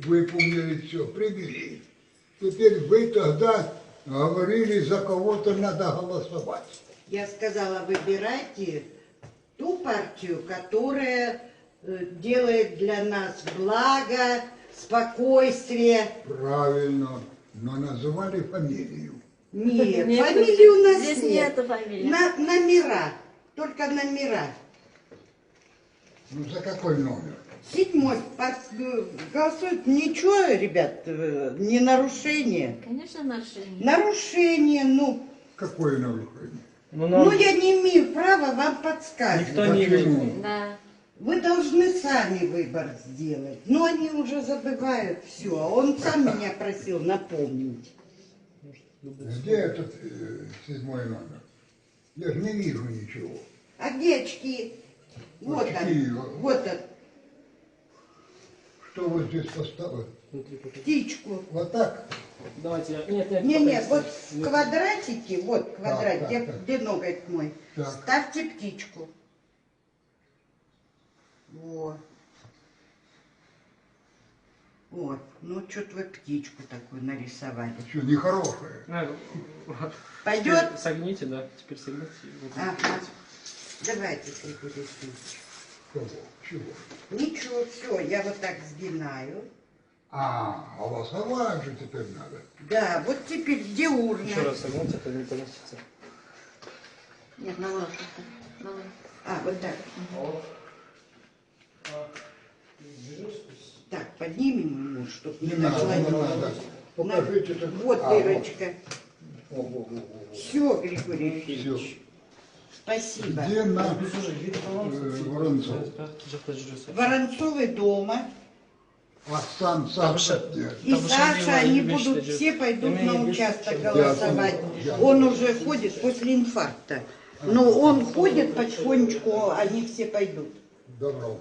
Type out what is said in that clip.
выполнили все, привели. Теперь вы тогда говорили, за кого-то надо голосовать. Я сказала, выбирайте ту партию, которая делает для нас благо, спокойствие. Правильно, но называли фамилию. Нет, фамилии у нас здесь нет. нету фамилии. Номера, только номера. Ну за какой номер? 7-й. Голосуют. Ничего, ребят, не нарушение. Конечно, нарушение. Нарушение, ну. Какое нарушение? Ну, я не имею права вам подсказывать. Никто не Почему? Да. Вы должны сами выбор сделать. Но они уже забывают все. Он сам меня просил напомнить. Где этот 7-й номер? Я же не вижу ничего. А где очки? Вот Очки. он. Вот он. Что вы здесь поставили? Птичку. Вот так? Давайте я... Нет, Не, вот в квадратике, вот квадрат, Так, где, так. где ноготь мой. Так. Ставьте птичку. Вот. Вот. Ну, что-то вы птичку такую нарисовали. Что, нехорошее? Пойдет? Согните, да. Теперь согните. Вот. Ага. Давайте прикурите. Кого? Чего? Ничего, все, я вот так сгинаю. А голосовать же теперь надо. Да, вот теперь где урна? Еще раз согните, это не поместится. Нет, на ложку. А, вот так. Так, поднимем ему, чтобы не Не надо, не наклонилось. надо. Покажите. это. Вот А, дырочка. Во. Все, Григорий Все. Ефимович. Спасибо. Где на Воронцов? Воронцовы дома. А сам Саша где? И Саша, они будут, все пойдут на участок голосовать. Он уже ходит после инфаркта. Но он ходит потихонечку, они все пойдут. Добро.